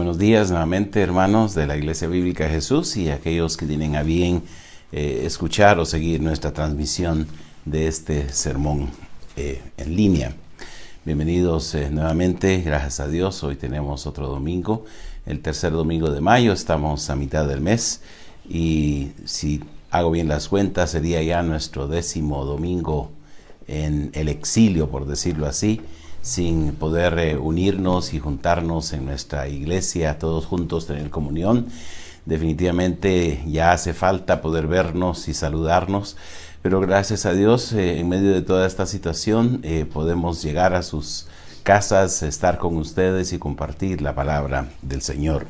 Buenos días nuevamente, hermanos de la Iglesia Bíblica de Jesús y aquellos que tienen a bien escuchar o seguir nuestra transmisión de este sermón en línea. Bienvenidos nuevamente, gracias a Dios. Hoy tenemos otro domingo, el tercer domingo de mayo, estamos a mitad del mes y si hago bien las cuentas sería ya nuestro 10º domingo en el exilio, por decirlo así, sin poder unirnos y juntarnos en nuestra iglesia, todos juntos tener comunión. Definitivamente ya hace falta poder vernos y saludarnos, pero gracias a Dios, en medio de toda esta situación, podemos llegar a sus casas, estar con ustedes y compartir la palabra del Señor.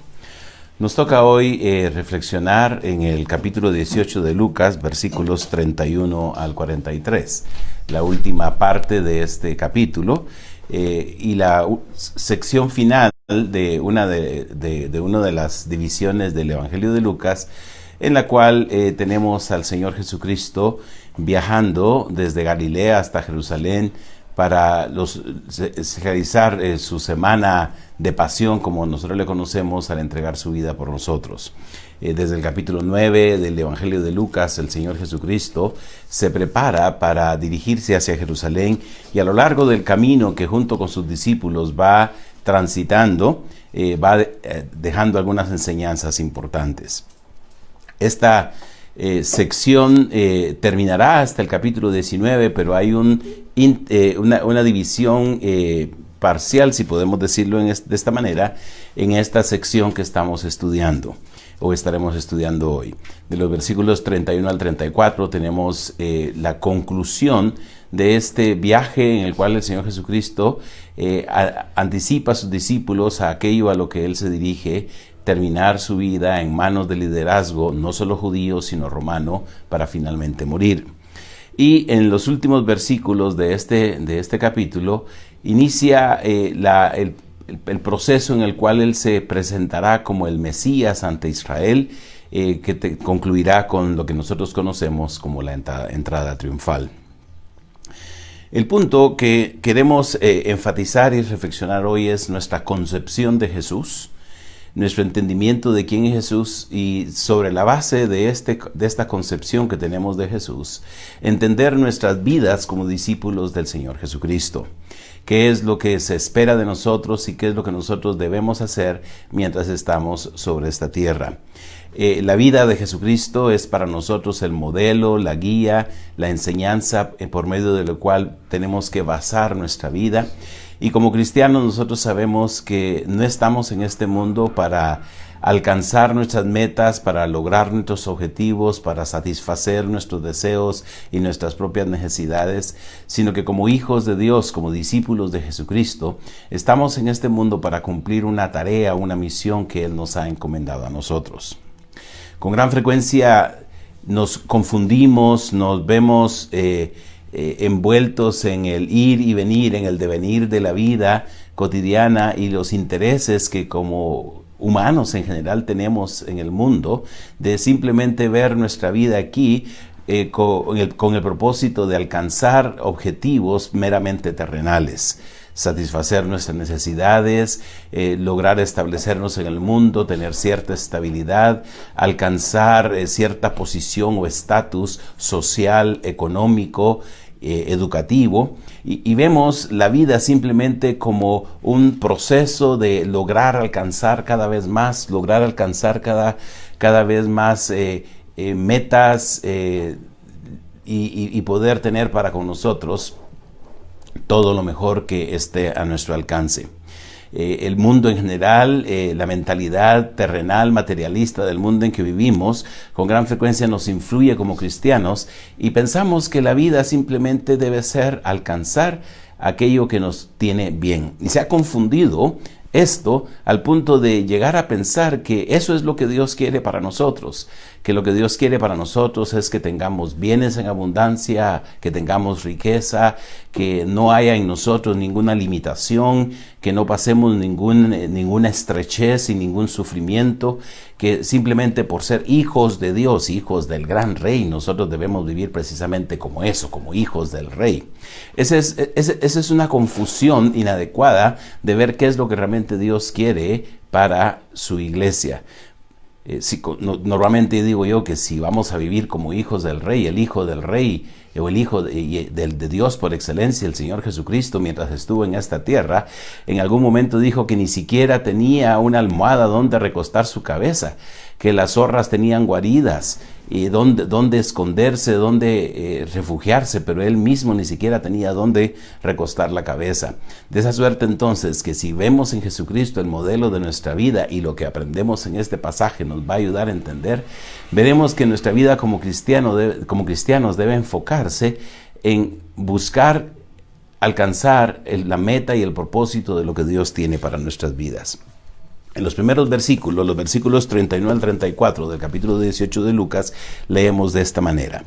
Nos toca hoy reflexionar en el capítulo 18 de Lucas, versículos 31 al 43, la última parte de este capítulo. Y la sección final de una de las divisiones del Evangelio de Lucas, en la cual tenemos al Señor Jesucristo viajando desde Galilea hasta Jerusalén para realizar su semana de pasión, como nosotros le conocemos, al entregar su vida por nosotros. Desde el capítulo 9 del Evangelio de Lucas, el Señor Jesucristo se prepara para dirigirse hacia Jerusalén y a lo largo del camino que junto con sus discípulos va transitando, va dejando algunas enseñanzas importantes. Esta sección terminará hasta el capítulo 19, pero hay una división parcial, si podemos decirlo de esta manera, en esta sección que estamos estudiando o estaremos estudiando hoy. De los versículos 31 al 34 tenemos la conclusión de este viaje en el cual el Señor Jesucristo anticipa a sus discípulos a aquello a lo que Él se dirige, terminar su vida en manos del liderazgo, no solo judío, sino romano, para finalmente morir. Y en los últimos versículos de este capítulo inicia el proceso en el cual Él se presentará como el Mesías ante Israel, que concluirá con lo que nosotros conocemos como la entrada triunfal. El punto que queremos enfatizar y reflexionar hoy es nuestra concepción de Jesús, nuestro entendimiento de quién es Jesús y sobre la base de esta concepción que tenemos de Jesús, entender nuestras vidas como discípulos del Señor Jesucristo. Qué es lo que se espera de nosotros y qué es lo que nosotros debemos hacer mientras estamos sobre esta tierra. La vida de Jesucristo es para nosotros el modelo, la guía, la enseñanza por medio de lo cual tenemos que basar nuestra vida. Y como cristianos nosotros sabemos que no estamos en este mundo para alcanzar nuestras metas, para lograr nuestros objetivos, para satisfacer nuestros deseos y nuestras propias necesidades, sino que como hijos de Dios, como discípulos de Jesucristo, estamos en este mundo para cumplir una tarea, una misión que Él nos ha encomendado a nosotros. Con gran frecuencia nos confundimos, nos vemos envueltos en el ir y venir, en el devenir de la vida cotidiana y los intereses que como humanos en general tenemos en el mundo, de simplemente ver nuestra vida aquí con el propósito de alcanzar objetivos meramente terrenales, satisfacer nuestras necesidades, lograr establecernos en el mundo, tener cierta estabilidad, alcanzar cierta posición o estatus social, económico, educativo, y vemos la vida simplemente como un proceso de lograr alcanzar cada vez más, lograr alcanzar cada vez más metas y poder tener para con nosotros todo lo mejor que esté a nuestro alcance. El mundo en general, la mentalidad terrenal, materialista del mundo en que vivimos, con gran frecuencia nos influye como cristianos y pensamos que la vida simplemente debe ser alcanzar aquello que nos tiene bien. Y se ha confundido esto al punto de llegar a pensar que eso es lo que Dios quiere para nosotros, que lo que Dios quiere para nosotros es que tengamos bienes en abundancia, que tengamos riqueza, que no haya en nosotros ninguna limitación, que no pasemos ninguna estrechez y ningún sufrimiento, que simplemente por ser hijos de Dios, hijos del gran Rey, nosotros debemos vivir precisamente como eso, como hijos del Rey. Esa es una confusión inadecuada de ver qué es lo que realmente Dios quiere para su iglesia. Normalmente digo yo que si vamos a vivir como hijos del Rey, el Hijo del Rey o el Hijo de Dios por excelencia, el Señor Jesucristo, mientras estuvo en esta tierra, en algún momento dijo que ni siquiera tenía una almohada donde recostar su cabeza, que las zorras tenían guaridas y dónde esconderse, dónde refugiarse, pero él mismo ni siquiera tenía dónde recostar la cabeza. De esa suerte entonces que si vemos en Jesucristo el modelo de nuestra vida y lo que aprendemos en este pasaje nos va a ayudar a entender, veremos que nuestra vida como cristianos debe enfocarse en buscar alcanzar la meta y el propósito de lo que Dios tiene para nuestras vidas. En los primeros versículos, los versículos 39 al 34 del capítulo 18 de Lucas, leemos de esta manera.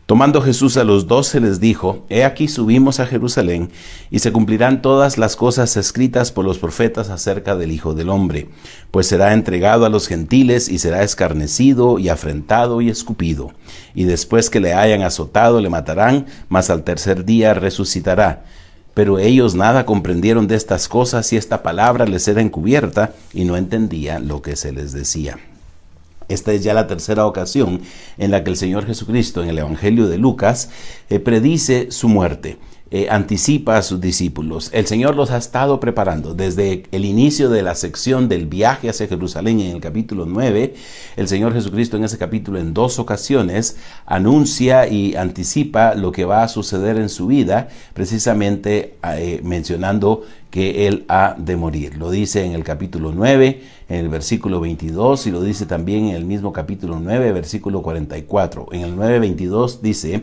Tomando Jesús a los 12 les dijo, he aquí subimos a Jerusalén, y se cumplirán todas las cosas escritas por los profetas acerca del Hijo del Hombre, pues será entregado a los gentiles, y será escarnecido, y afrentado, y escupido. Y después que le hayan azotado, le matarán, mas al tercer día resucitará. Pero ellos nada comprendieron de estas cosas, y esta palabra les era encubierta, y no entendían lo que se les decía. Esta es ya la tercera ocasión en la que el Señor Jesucristo, en el Evangelio de Lucas, predice su muerte. Anticipa a sus discípulos. El Señor los ha estado preparando desde el inicio de la sección del viaje hacia Jerusalén en el capítulo 9. El Señor Jesucristo en ese capítulo en 2 ocasiones anuncia y anticipa lo que va a suceder en su vida, precisamente mencionando que Él ha de morir. Lo dice en el capítulo 9, en el versículo 22, y lo dice también en el mismo capítulo 9, versículo 44. En el 9:22 dice,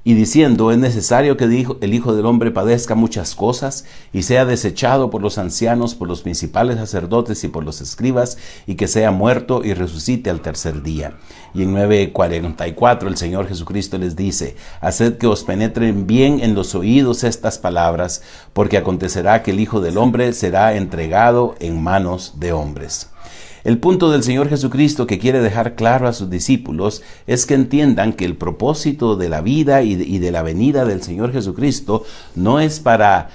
y diciendo, es necesario que el Hijo del Hombre padezca muchas cosas, y sea desechado por los ancianos, por los principales sacerdotes y por los escribas, y que sea muerto y resucite al tercer día. Y en 9:44 el Señor Jesucristo les dice, haced que os penetren bien en los oídos estas palabras, porque acontecerá que el Hijo del Hombre será entregado en manos de hombres. El punto del Señor Jesucristo que quiere dejar claro a sus discípulos es que entiendan que el propósito de la vida y de la venida del Señor Jesucristo no es para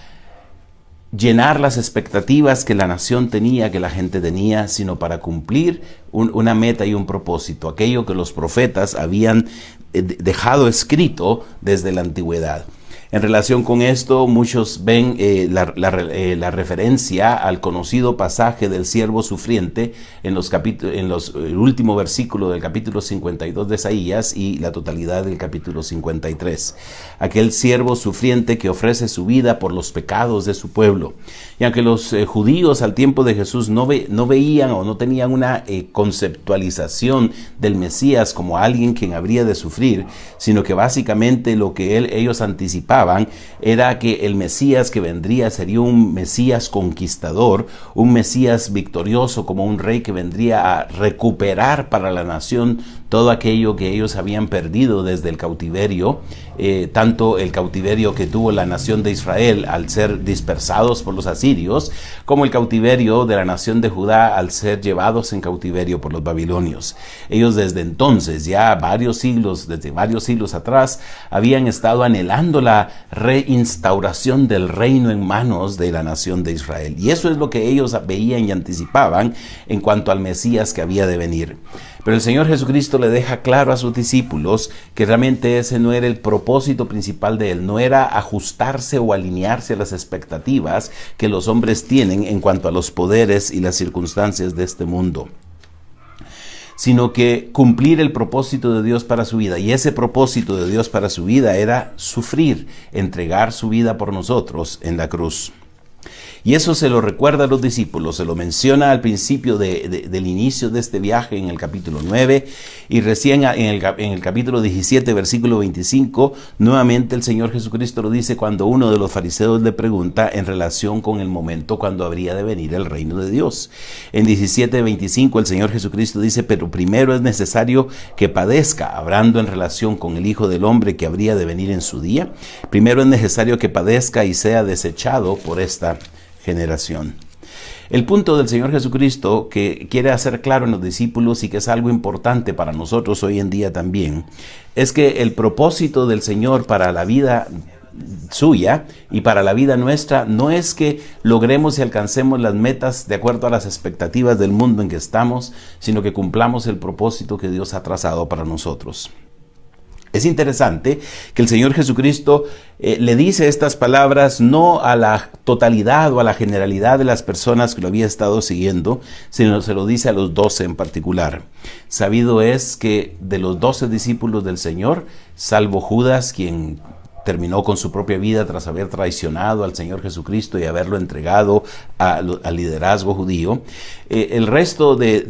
llenar las expectativas que la nación tenía, que la gente tenía, sino para cumplir una meta y un propósito, aquello que los profetas habían dejado escrito desde la antigüedad. En relación con esto, muchos ven la referencia al conocido pasaje del siervo sufriente en el último versículo del capítulo 52 de Isaías y la totalidad del capítulo 53. Aquel siervo sufriente que ofrece su vida por los pecados de su pueblo. Y aunque los judíos al tiempo de Jesús no veían o no tenían una conceptualización del Mesías como alguien quien habría de sufrir, sino que básicamente lo que ellos anticipaban era que el Mesías que vendría sería un Mesías conquistador, un Mesías victorioso, como un rey que vendría a recuperar para la nación todo aquello que ellos habían perdido desde el cautiverio, tanto el cautiverio que tuvo la nación de Israel al ser dispersados por los asirios, como el cautiverio de la nación de Judá al ser llevados en cautiverio por los babilonios. Ellos desde entonces, desde varios siglos atrás, habían estado anhelando la reinstauración del reino en manos de la nación de Israel. Y eso es lo que ellos veían y anticipaban en cuanto al Mesías que había de venir. Pero el Señor Jesucristo le deja claro a sus discípulos que realmente ese no era el propósito principal de Él, no era ajustarse o alinearse a las expectativas que los hombres tienen en cuanto a los poderes y las circunstancias de este mundo, sino que cumplir el propósito de Dios para su vida. Y ese propósito de Dios para su vida era sufrir, entregar su vida por nosotros en la cruz. Y eso se lo recuerda a los discípulos, se lo menciona al principio del inicio de este viaje en el capítulo 9, y recién en el capítulo 17, versículo 25, nuevamente el Señor Jesucristo lo dice cuando uno de los fariseos le pregunta en relación con el momento cuando habría de venir el reino de Dios. En 17:25 el Señor Jesucristo dice, pero primero es necesario que padezca, hablando en relación con el Hijo del Hombre que habría de venir en su día. Primero es necesario que padezca y sea desechado por esta generación. El punto del Señor Jesucristo que quiere hacer claro en los discípulos y que es algo importante para nosotros hoy en día también, es que el propósito del Señor para la vida suya y para la vida nuestra no es que logremos y alcancemos las metas de acuerdo a las expectativas del mundo en que estamos, sino que cumplamos el propósito que Dios ha trazado para nosotros. Es interesante que el Señor Jesucristo le dice estas palabras no a la totalidad o a la generalidad de las personas que lo había estado siguiendo, sino se lo dice a los 12 en particular. Sabido es que de los 12 discípulos del Señor, salvo Judas, quien terminó con su propia vida tras haber traicionado al Señor Jesucristo y haberlo entregado al liderazgo judío, el resto de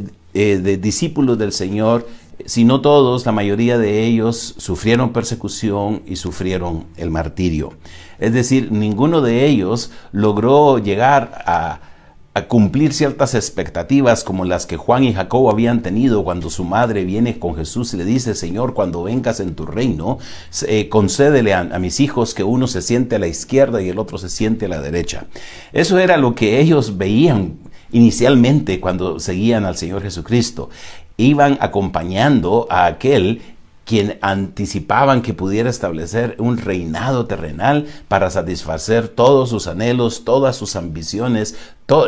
discípulos del Señor, si no todos, la mayoría de ellos sufrieron persecución y sufrieron el martirio. Es decir, ninguno de ellos logró llegar a cumplir ciertas expectativas como las que Juan y Jacobo habían tenido cuando su madre viene con Jesús y le dice: Señor, cuando vengas en tu reino, concédele a mis hijos que uno se siente a la izquierda y el otro se siente a la derecha. Eso era lo que ellos veían inicialmente cuando seguían al Señor Jesucristo. Iban acompañando a aquel quien anticipaban que pudiera establecer un reinado terrenal para satisfacer todos sus anhelos, todas sus ambiciones,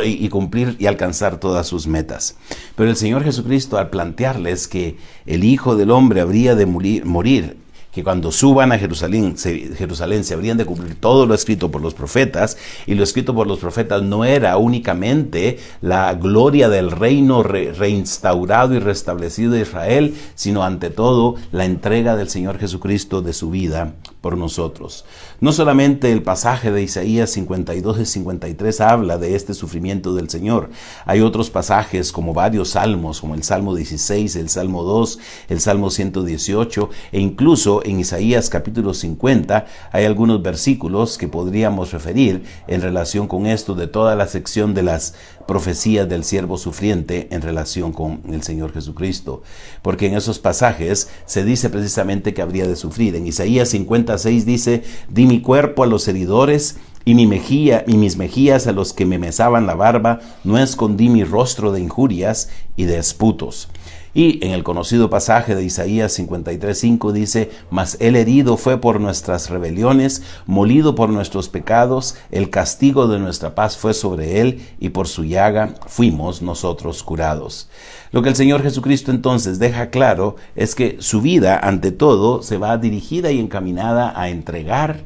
y cumplir y alcanzar todas sus metas. Pero el Señor Jesucristo, al plantearles que el Hijo del Hombre habría de morir, que cuando suban a Jerusalén se habrían de cumplir todo lo escrito por los profetas, y lo escrito por los profetas no era únicamente la gloria del reino reinstaurado y restablecido de Israel, sino ante todo la entrega del Señor Jesucristo de su vida por nosotros. No solamente el pasaje de Isaías 52 y 53 habla de este sufrimiento del Señor. Hay otros pasajes, como varios salmos, como el Salmo 16, el Salmo 2, el Salmo 118, e incluso en Isaías capítulo 50 hay algunos versículos que podríamos referir en relación con esto, de toda la sección de las profecías del siervo sufriente en relación con el Señor Jesucristo, porque en esos pasajes se dice precisamente que habría de sufrir. En Isaías 56 dice: di mi cuerpo a los heridores y mis mejillas a los que me mesaban la barba, no escondí mi rostro de injurias y de esputos. Y en el conocido pasaje de Isaías 53:5 dice: mas el herido fue por nuestras rebeliones, molido por nuestros pecados, el castigo de nuestra paz fue sobre él, y por su llaga fuimos nosotros curados. Lo que el Señor Jesucristo entonces deja claro es que su vida, ante todo, se va dirigida y encaminada a entregarla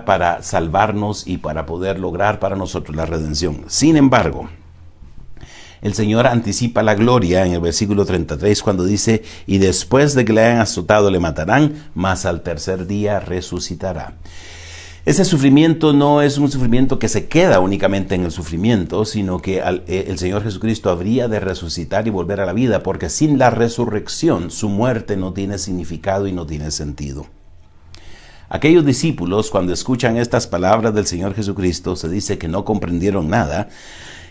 para salvarnos y para poder lograr para nosotros la redención. Sin embargo, el Señor anticipa la gloria en el versículo 33 cuando dice: y después de que le hayan azotado le matarán, mas al tercer día resucitará. Ese sufrimiento no es un sufrimiento que se queda únicamente en el sufrimiento, sino que el Señor Jesucristo habría de resucitar y volver a la vida, porque sin la resurrección su muerte no tiene significado y no tiene sentido. Aquellos discípulos, cuando escuchan estas palabras del Señor Jesucristo, se dice que no comprendieron nada,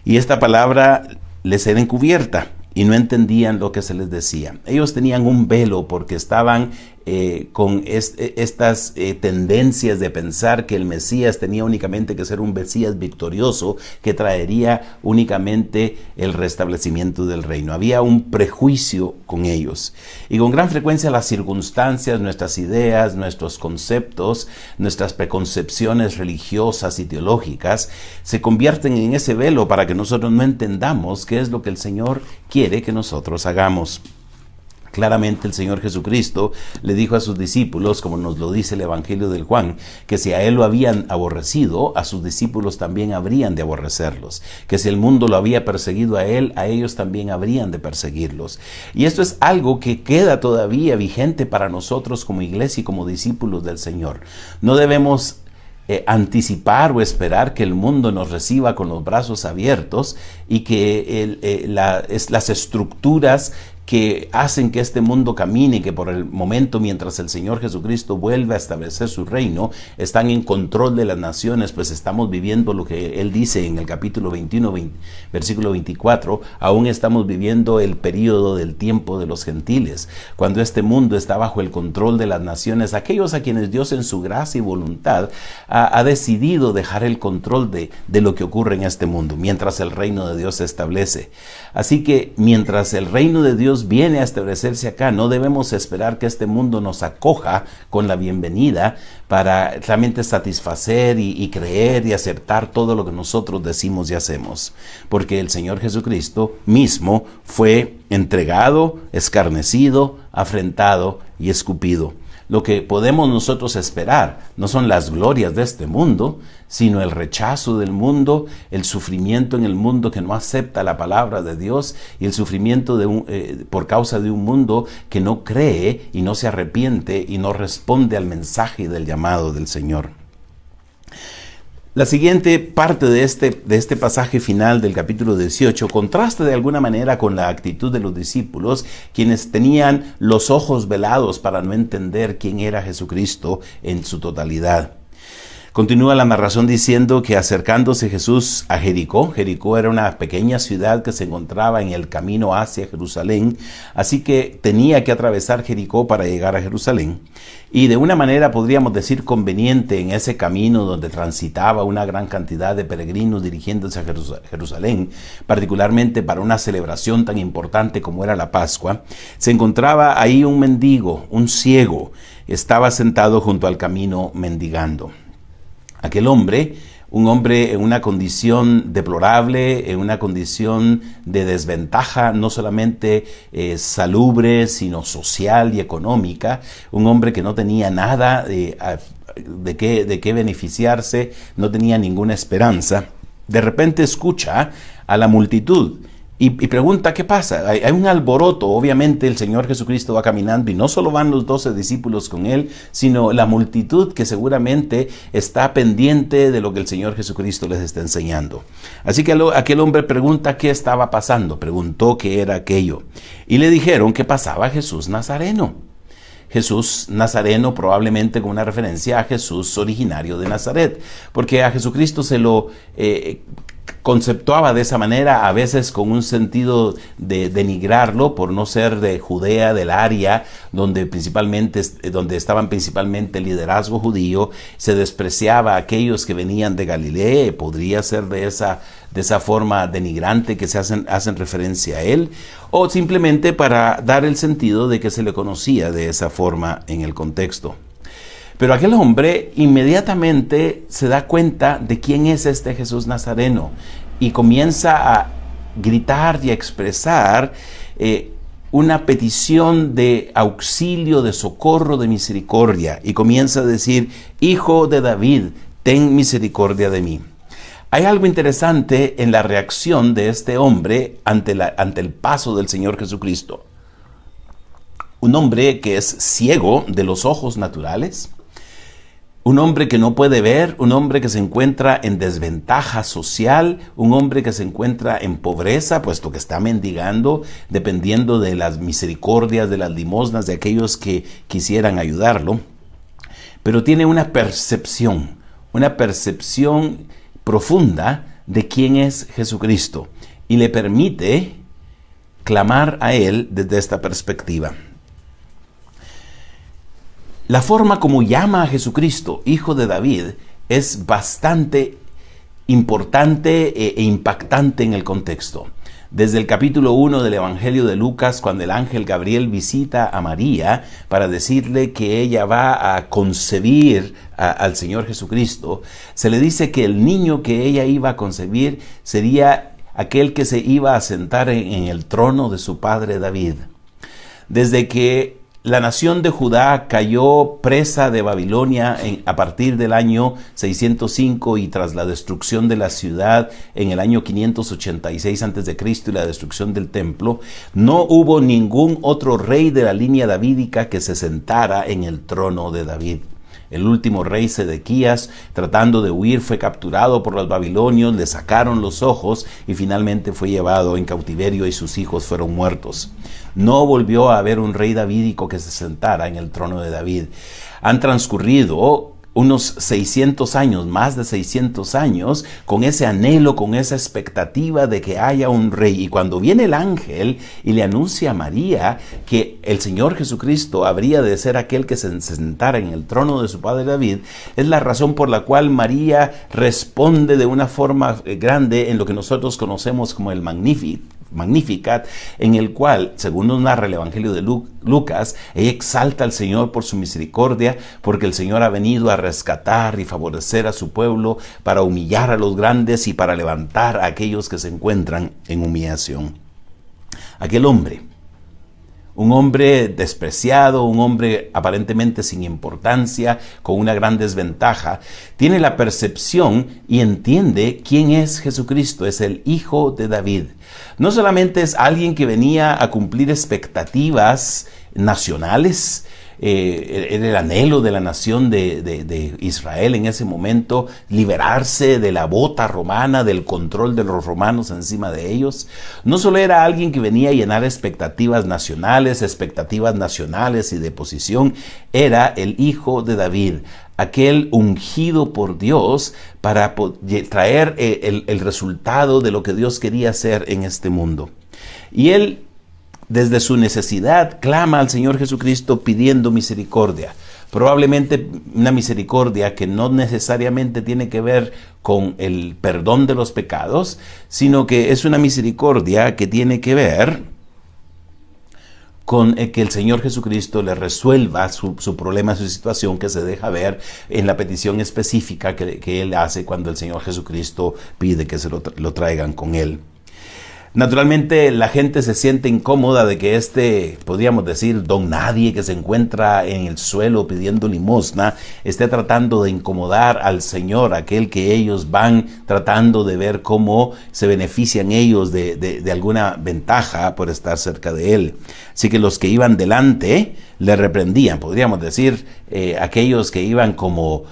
y esta palabra les era encubierta y no entendían lo que se les decía. Ellos tenían un velo porque estaban con estas tendencias de pensar que el Mesías tenía únicamente que ser un Mesías victorioso que traería únicamente el restablecimiento del reino. Había un prejuicio con ellos, y con gran frecuencia las circunstancias, nuestras ideas, nuestros conceptos, nuestras preconcepciones religiosas y teológicas se convierten en ese velo para que nosotros no entendamos qué es lo que el Señor quiere que nosotros hagamos. Claramente el Señor Jesucristo le dijo a sus discípulos, como nos lo dice el Evangelio de Juan, que si a Él lo habían aborrecido, a sus discípulos también habrían de aborrecerlos. Que si el mundo lo había perseguido a Él, a ellos también habrían de perseguirlos. Y esto es algo que queda todavía vigente para nosotros como iglesia y como discípulos del Señor. No debemos anticipar o esperar que el mundo nos reciba con los brazos abiertos y que las estructuras que hacen que este mundo camine, que por el momento, mientras el Señor Jesucristo vuelve a establecer su reino, están en control de las naciones, pues estamos viviendo lo que Él dice en el capítulo 21, versículo 24, aún estamos viviendo el período del tiempo de los gentiles, cuando este mundo está bajo el control de las naciones, aquellos a quienes Dios en su gracia y voluntad ha decidido dejar el control de lo que ocurre en este mundo, mientras el reino de Dios se establece. Así que mientras el reino de Dios Dios viene a establecerse acá. No debemos esperar que este mundo nos acoja con la bienvenida para realmente satisfacer y creer y aceptar todo lo que nosotros decimos y hacemos. Porque el Señor Jesucristo mismo fue entregado, escarnecido, afrentado y escupido. Lo que podemos nosotros esperar no son las glorias de este mundo, sino el rechazo del mundo, el sufrimiento en el mundo que no acepta la palabra de Dios y el sufrimiento por causa de un mundo que no cree y no se arrepiente y no responde al mensaje del llamado del Señor. La siguiente parte de este pasaje final del capítulo 18 contrasta de alguna manera con la actitud de los discípulos, quienes tenían los ojos velados para no entender quién era Jesucristo en su totalidad. Continúa la narración diciendo que acercándose Jesús a Jericó, Jericó era una pequeña ciudad que se encontraba en el camino hacia Jerusalén, así que tenía que atravesar Jericó para llegar a Jerusalén. Y de una manera podríamos decir conveniente en ese camino donde transitaba una gran cantidad de peregrinos dirigiéndose a Jerusalén, particularmente para una celebración tan importante como era la Pascua, se encontraba ahí un mendigo, un ciego, estaba sentado junto al camino mendigando. Aquel hombre, un hombre en una condición deplorable, en una condición de desventaja, no solamente salubre, sino social y económica, un hombre que no tenía nada de qué beneficiarse, no tenía ninguna esperanza, de repente escucha a la multitud y pregunta qué pasa. Hay un alboroto. Obviamente el Señor Jesucristo va caminando y no solo van los 12 discípulos con él, sino la multitud que seguramente está pendiente de lo que el Señor Jesucristo les está enseñando. Así que aquel hombre pregunta qué estaba pasando, preguntó qué era aquello y le dijeron que pasaba Jesús Nazareno. Jesús Nazareno, probablemente con una referencia a Jesús originario de Nazaret, porque a Jesucristo se lo conceptuaba de esa manera, a veces con un sentido de denigrarlo por no ser de Judea, del área donde estaban principalmente el liderazgo judío. Se despreciaba a aquellos que venían de Galilea. Podría ser de esa forma denigrante que se hacen referencia a él, o simplemente para dar el sentido de que se le conocía de esa forma en el contexto. Pero aquel hombre inmediatamente se da cuenta de quién es este Jesús Nazareno y comienza a gritar y a expresar una petición de auxilio, de socorro, de misericordia, y comienza a decir: Hijo de David, ten misericordia de mí. Hay algo interesante en la reacción de este hombre ante el paso del Señor Jesucristo. Un hombre que es ciego de los ojos naturales, un hombre que no puede ver, un hombre que se encuentra en desventaja social, un hombre que se encuentra en pobreza, puesto que está mendigando, dependiendo de las misericordias, de las limosnas de aquellos que quisieran ayudarlo. Pero tiene una percepción profunda de quién es Jesucristo y le permite clamar a Él desde esta perspectiva. La forma como llama a Jesucristo, Hijo de David, es bastante importante e impactante en el contexto. Desde el capítulo 1 del Evangelio de Lucas, cuando el ángel Gabriel visita a María para decirle que ella va a concebir al Señor Jesucristo, se le dice que el niño que ella iba a concebir sería aquel que se iba a sentar en el trono de su padre David. Desde que la nación de Judá cayó presa de Babilonia a partir del año 605 y tras la destrucción de la ciudad en el año 586 a.C. y la destrucción del templo, no hubo ningún otro rey de la línea davídica que se sentara en el trono de David. El último rey Sedequías, tratando de huir, fue capturado por los babilonios, le sacaron los ojos y finalmente fue llevado en cautiverio y sus hijos fueron muertos. No volvió a haber un rey davídico que se sentara en el trono de David. Han transcurrido unos 600 años, más de 600 años, con ese anhelo, con esa expectativa de que haya un rey. Y cuando viene el ángel y le anuncia a María que el Señor Jesucristo habría de ser aquel que se sentara en el trono de su padre David, es la razón por la cual María responde de una forma grande en lo que nosotros conocemos como el Magnificat, Magnificat, en el cual, según nos narra el Evangelio de Lucas, ella exalta al Señor por su misericordia, porque el Señor ha venido a rescatar y favorecer a su pueblo, para humillar a los grandes y para levantar a aquellos que se encuentran en humillación. Aquel hombre, un hombre despreciado, un hombre aparentemente sin importancia, con una gran desventaja, tiene la percepción y entiende quién es Jesucristo. Es el Hijo de David. No solamente es alguien que venía a cumplir expectativas nacionales, era el anhelo de la nación de Israel en ese momento, liberarse de la bota romana, del control de los romanos encima de ellos. No solo era alguien que venía a llenar expectativas nacionales y de posición, era el Hijo de David, aquel ungido por Dios para traer el resultado de lo que Dios quería hacer en este mundo. Y él, desde su necesidad, clama al Señor Jesucristo pidiendo misericordia. Probablemente una misericordia que no necesariamente tiene que ver con el perdón de los pecados, sino que es una misericordia que tiene que ver con que el Señor Jesucristo le resuelva su problema, su situación, que se deja ver en la petición específica que él hace cuando el Señor Jesucristo pide que se lo traigan con él. Naturalmente la gente se siente incómoda de que podríamos decir, don nadie que se encuentra en el suelo pidiendo limosna, esté tratando de incomodar al Señor, aquel que ellos van tratando de ver cómo se benefician ellos de alguna ventaja por estar cerca de él. Así que los que iban delante le reprendían, podríamos decir, aquellos que iban como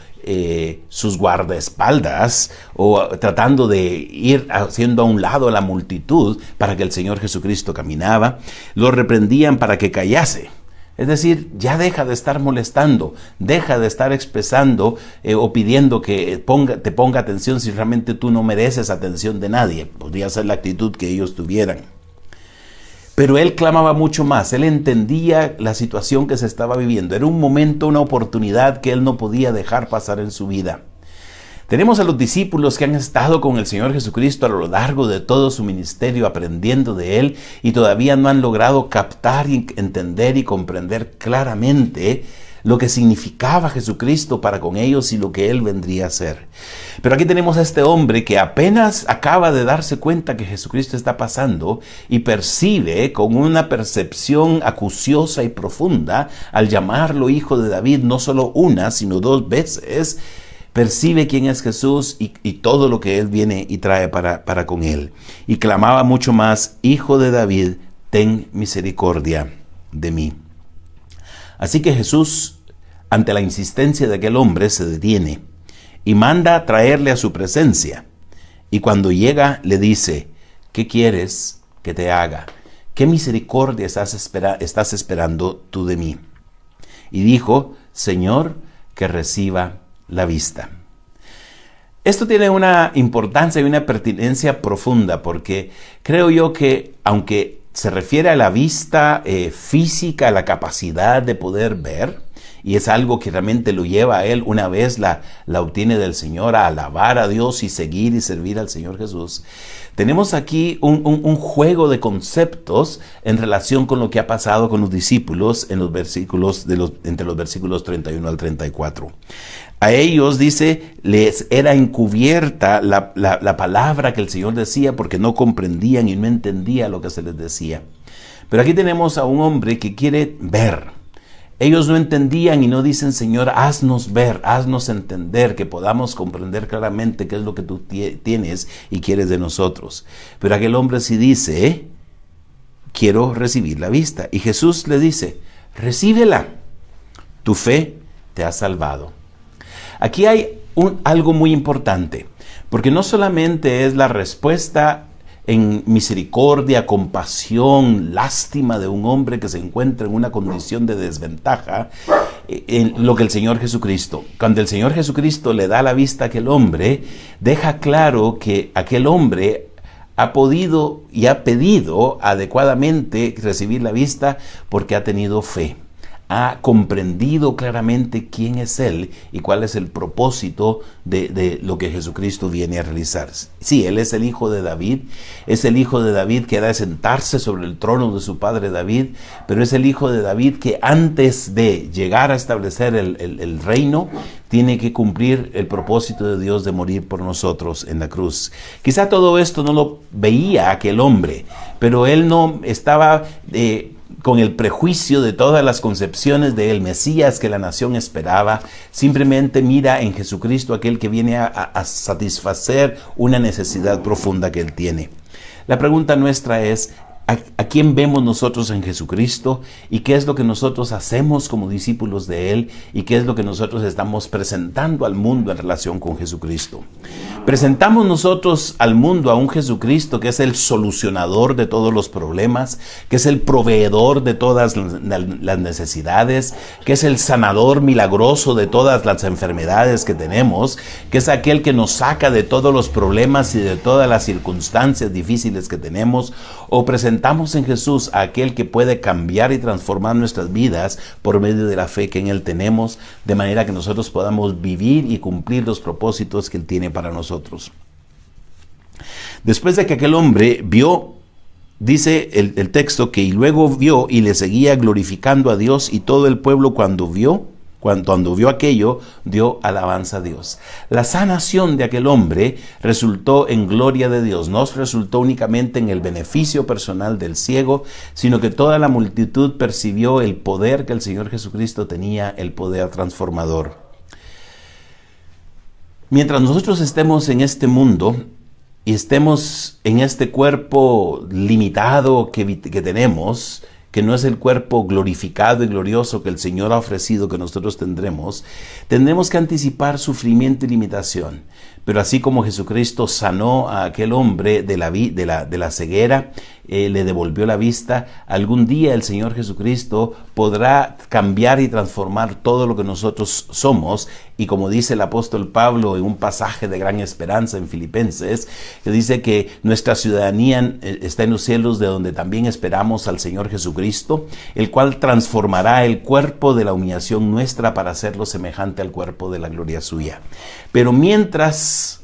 sus guardaespaldas o tratando de ir haciendo a un lado a la multitud para que el Señor Jesucristo caminaba, lo reprendían para que callase. Es decir, ya deja de estar molestando, deja de estar expresando o pidiendo que te ponga atención si realmente tú no mereces atención de nadie. Podría ser la actitud que ellos tuvieran. Pero él clamaba mucho más, él entendía la situación que se estaba viviendo. Era un momento, una oportunidad que él no podía dejar pasar en su vida. Tenemos a los discípulos que han estado con el Señor Jesucristo a lo largo de todo su ministerio aprendiendo de él y todavía no han logrado captar, entender y comprender claramente lo que significaba Jesucristo para con ellos y lo que él vendría a hacer. Pero aquí tenemos a este hombre que apenas acaba de darse cuenta que Jesucristo está pasando y percibe con una percepción acuciosa y profunda, al llamarlo Hijo de David no solo una, sino 2 veces, percibe quién es Jesús y todo lo que él viene y trae para con él. Y clamaba mucho más, Hijo de David, ten misericordia de mí. Así que Jesús, ante la insistencia de aquel hombre, se detiene y manda traerle a su presencia. Y cuando llega, le dice, ¿qué quieres que te haga? ¿Qué misericordia estás esperando tú de mí? Y dijo, Señor, que reciba la vista. Esto tiene una importancia y una pertinencia profunda, porque creo yo que, aunque se refiere a la vista física, a la capacidad de poder ver, y es algo que realmente lo lleva a él, una vez la obtiene del Señor, a alabar a Dios y seguir y servir al Señor Jesús. Tenemos aquí un juego de conceptos en relación con lo que ha pasado con los discípulos en los versículos entre los versículos 31 al 34. A ellos, dice, les era encubierta la palabra que el Señor decía porque no comprendían y no entendían lo que se les decía. Pero aquí tenemos a un hombre que quiere ver. Ellos no entendían y no dicen, Señor, haznos ver, haznos entender, que podamos comprender claramente qué es lo que tú tienes y quieres de nosotros. Pero aquel hombre sí dice, quiero recibir la vista. Y Jesús le dice, recíbela, tu fe te ha salvado. Aquí hay algo muy importante, porque no solamente es la respuesta en misericordia, compasión, lástima de un hombre que se encuentra en una condición de desventaja, en lo que el Señor Jesucristo, cuando el Señor Jesucristo le da la vista a aquel hombre, deja claro que aquel hombre ha podido y ha pedido adecuadamente recibir la vista porque ha tenido fe. ha comprendido claramente quién es Él y cuál es el propósito de lo que Jesucristo viene a realizar. Sí, Él es el Hijo de David, es el Hijo de David que ha de sentarse sobre el trono de su padre David, pero es el Hijo de David que antes de llegar a establecer el reino, tiene que cumplir el propósito de Dios de morir por nosotros en la cruz. Quizá todo esto no lo veía aquel hombre, pero él no estaba con el prejuicio de todas las concepciones del Mesías que la nación esperaba. Simplemente mira en Jesucristo aquel que viene a satisfacer una necesidad profunda que él tiene. La pregunta nuestra es: ¿a quién vemos nosotros en Jesucristo? ¿Y qué es lo que nosotros hacemos como discípulos de Él? ¿Y qué es lo que nosotros estamos presentando al mundo en relación con Jesucristo? Presentamos nosotros al mundo a un Jesucristo que es el solucionador de todos los problemas, que es el proveedor de todas las necesidades, que es el sanador milagroso de todas las enfermedades que tenemos, que es aquel que nos saca de todos los problemas y de todas las circunstancias difíciles que tenemos. O presentamos en Jesús a aquel que puede cambiar y transformar nuestras vidas por medio de la fe que en Él tenemos, de manera que nosotros podamos vivir y cumplir los propósitos que Él tiene para nosotros. Después de que aquel hombre vio, dice el texto, que y luego vio y le seguía glorificando a Dios, y todo el pueblo cuando vio aquello, dio alabanza a Dios. La sanación de aquel hombre resultó en gloria de Dios. No resultó únicamente en el beneficio personal del ciego, sino que toda la multitud percibió el poder que el Señor Jesucristo tenía, el poder transformador. Mientras nosotros estemos en este mundo y estemos en este cuerpo limitado que tenemos, que no es el cuerpo glorificado y glorioso que el Señor ha ofrecido que nosotros tendremos que anticipar sufrimiento y limitación. Pero así como Jesucristo sanó a aquel hombre de la ceguera, le devolvió la vista, algún día el Señor Jesucristo podrá cambiar y transformar todo lo que nosotros somos. Y como dice el apóstol Pablo en un pasaje de gran esperanza en Filipenses, que dice que nuestra ciudadanía está en los cielos, de donde también esperamos al Señor Jesucristo, el cual transformará el cuerpo de la humillación nuestra para hacerlo semejante al cuerpo de la gloria suya. Pero mientras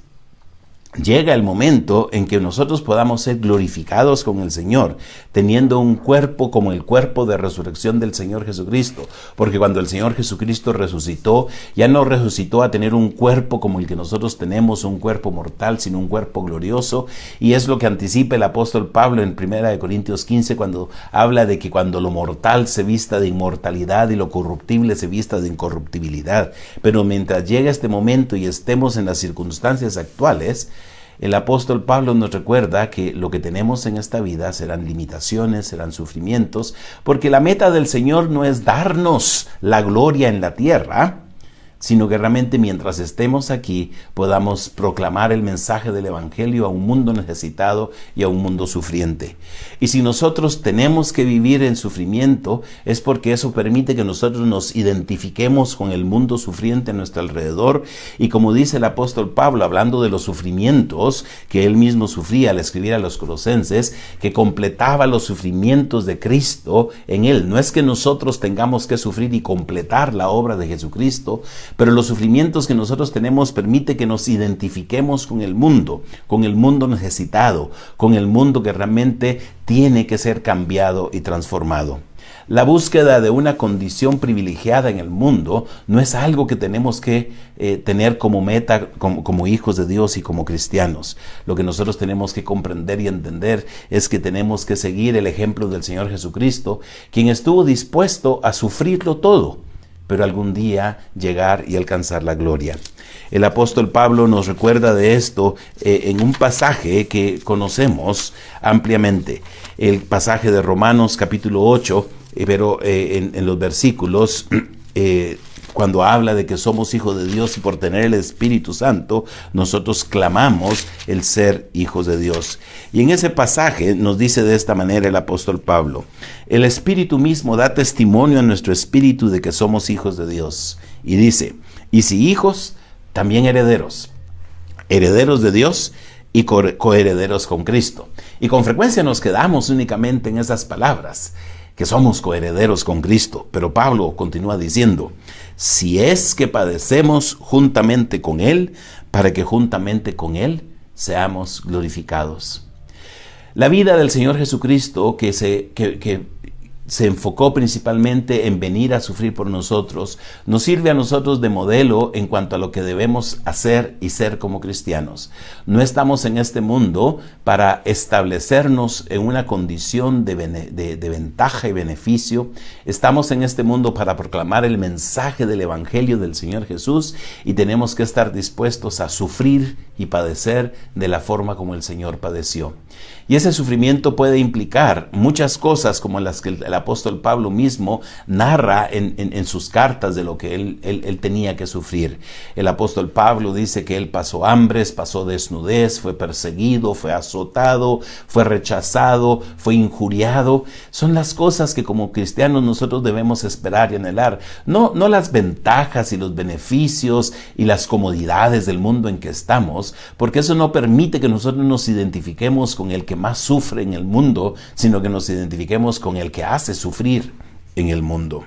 llega el momento en que nosotros podamos ser glorificados con el Señor, teniendo un cuerpo como el cuerpo de resurrección del Señor Jesucristo, porque cuando el Señor Jesucristo resucitó, ya no resucitó a tener un cuerpo como el que nosotros tenemos, un cuerpo mortal, sino un cuerpo glorioso, y es lo que anticipa el apóstol Pablo en 1 Corintios 15, cuando habla de que cuando lo mortal se vista de inmortalidad y lo corruptible se vista de incorruptibilidad. Pero mientras llega este momento y estemos en las circunstancias actuales, el apóstol Pablo nos recuerda que lo que tenemos en esta vida serán limitaciones, serán sufrimientos, porque la meta del Señor no es darnos la gloria en la tierra, sino que realmente mientras estemos aquí podamos proclamar el mensaje del Evangelio a un mundo necesitado y a un mundo sufriente. Y si nosotros tenemos que vivir en sufrimiento, es porque eso permite que nosotros nos identifiquemos con el mundo sufriente a nuestro alrededor. Y como dice el apóstol Pablo, hablando de los sufrimientos que él mismo sufría al escribir a los Colosenses, que completaba los sufrimientos de Cristo en él. No es que nosotros tengamos que sufrir y completar la obra de Jesucristo, pero los sufrimientos que nosotros tenemos permite que nos identifiquemos con el mundo necesitado, con el mundo que realmente tiene que ser cambiado y transformado. La búsqueda de una condición privilegiada en el mundo no es algo que tenemos que tener como meta como hijos de Dios y como cristianos. Lo que nosotros tenemos que comprender y entender es que tenemos que seguir el ejemplo del Señor Jesucristo, quien estuvo dispuesto a sufrirlo todo, pero algún día llegar y alcanzar la gloria. El apóstol Pablo nos recuerda de esto en un pasaje que conocemos ampliamente, el pasaje de Romanos capítulo 8, pero en los versículos, cuando habla de que somos hijos de Dios y por tener el Espíritu Santo, nosotros clamamos el ser hijos de Dios. Y en ese pasaje nos dice de esta manera el apóstol Pablo: el Espíritu mismo da testimonio a nuestro espíritu de que somos hijos de Dios. Y dice, y si hijos, también herederos, herederos de Dios y coherederos con Cristo. Y con frecuencia nos quedamos únicamente en esas palabras. que somos coherederos con Cristo. Pero Pablo continúa diciendo, si es que padecemos juntamente con Él, para que juntamente con Él seamos glorificados. La vida del Señor Jesucristo, que se enfocó principalmente en venir a sufrir por nosotros, nos sirve a nosotros de modelo en cuanto a lo que debemos hacer y ser como cristianos. No estamos en este mundo para establecernos en una condición de ventaja y beneficio. Estamos en este mundo para proclamar el mensaje del Evangelio del Señor Jesús, y tenemos que estar dispuestos a sufrir y padecer de la forma como el Señor padeció. Y ese sufrimiento puede implicar muchas cosas, como las que el apóstol Pablo mismo narra en sus cartas de lo que él tenía que sufrir. El apóstol Pablo dice que él pasó hambres, pasó desnudez, fue perseguido, fue azotado, fue rechazado, fue injuriado. Son las cosas que como cristianos nosotros debemos esperar y anhelar. No las ventajas y los beneficios y las comodidades del mundo en que estamos, porque eso no permite que nosotros nos identifiquemos con el que más sufre en el mundo, sino que nos identifiquemos con el que hace sufrir en el mundo.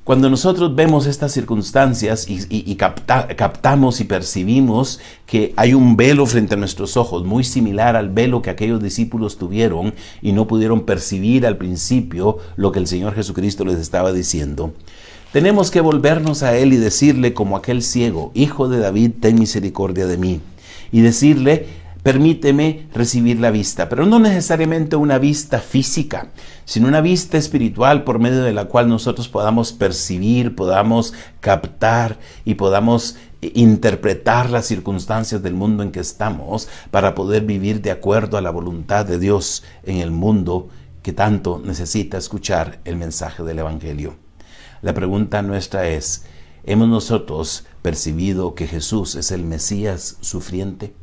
Cuando nosotros vemos estas circunstancias y captamos y percibimos que hay un velo frente a nuestros ojos, muy similar al velo que aquellos discípulos tuvieron y no pudieron percibir al principio lo que el Señor Jesucristo les estaba diciendo, tenemos que volvernos a Él y decirle como aquel ciego, Hijo de David, ten misericordia de mí. Y decirle, permíteme recibir la vista, pero no necesariamente una vista física, sino una vista espiritual por medio de la cual nosotros podamos percibir, podamos captar y podamos interpretar las circunstancias del mundo en que estamos para poder vivir de acuerdo a la voluntad de Dios en el mundo que tanto necesita escuchar el mensaje del Evangelio. La pregunta nuestra es, ¿hemos nosotros percibido que Jesús es el Mesías sufriente?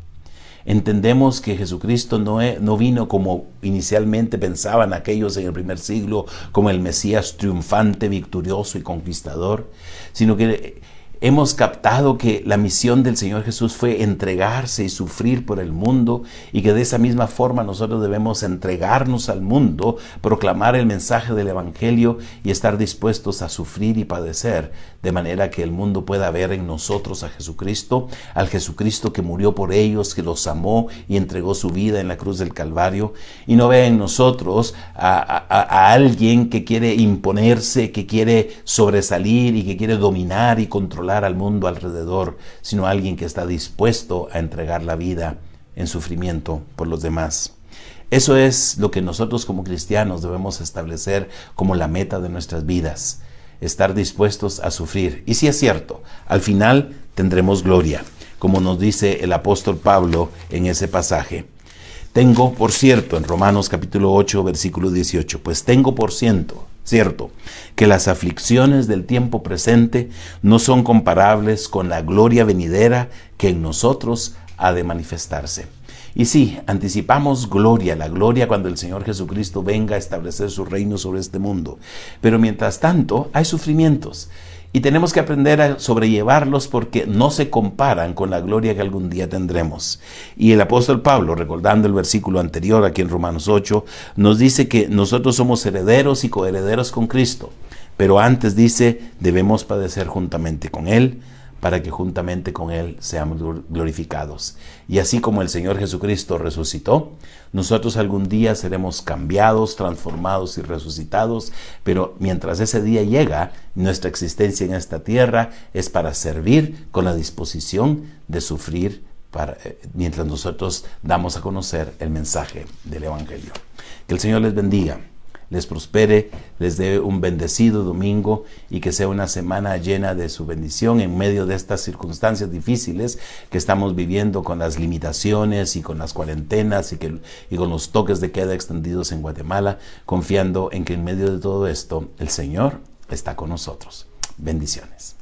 ¿Entendemos que Jesucristo no vino como inicialmente pensaban aquellos en el primer siglo, como el Mesías triunfante, victorioso y conquistador? Sino que hemos captado que la misión del Señor Jesús fue entregarse y sufrir por el mundo, y que de esa misma forma nosotros debemos entregarnos al mundo, proclamar el mensaje del Evangelio y estar dispuestos a sufrir y padecer, de manera que el mundo pueda ver en nosotros a Jesucristo, al Jesucristo que murió por ellos, que los amó y entregó su vida en la cruz del Calvario, y no vea en nosotros a alguien que quiere imponerse, que quiere sobresalir y que quiere dominar y controlar al mundo alrededor, sino alguien que está dispuesto a entregar la vida en sufrimiento por los demás. Eso es lo que nosotros como cristianos debemos establecer como la meta de nuestras vidas, estar dispuestos a sufrir. Y si es cierto, al final tendremos gloria, como nos dice el apóstol Pablo en ese pasaje. Tengo por cierto, en Romanos capítulo 8, versículo 18, pues tengo por cierto que las aflicciones del tiempo presente no son comparables con la gloria venidera que en nosotros ha de manifestarse. Y sí, anticipamos gloria, la gloria cuando el Señor Jesucristo venga a establecer su reino sobre este mundo. Pero mientras tanto hay sufrimientos, y tenemos que aprender a sobrellevarlos porque no se comparan con la gloria que algún día tendremos. Y el apóstol Pablo, recordando el versículo anterior aquí en Romanos 8, nos dice que nosotros somos herederos y coherederos con Cristo. Pero antes dice, debemos padecer juntamente con Él, para que juntamente con Él seamos glorificados. Y así como el Señor Jesucristo resucitó, nosotros algún día seremos cambiados, transformados y resucitados, pero mientras ese día llega, nuestra existencia en esta tierra es para servir con la disposición de sufrir mientras nosotros damos a conocer el mensaje del Evangelio. Que el Señor les bendiga, les prospere, les dé un bendecido domingo y que sea una semana llena de su bendición en medio de estas circunstancias difíciles que estamos viviendo con las limitaciones y con las cuarentenas y con los toques de queda extendidos en Guatemala, confiando en que en medio de todo esto el Señor está con nosotros. Bendiciones.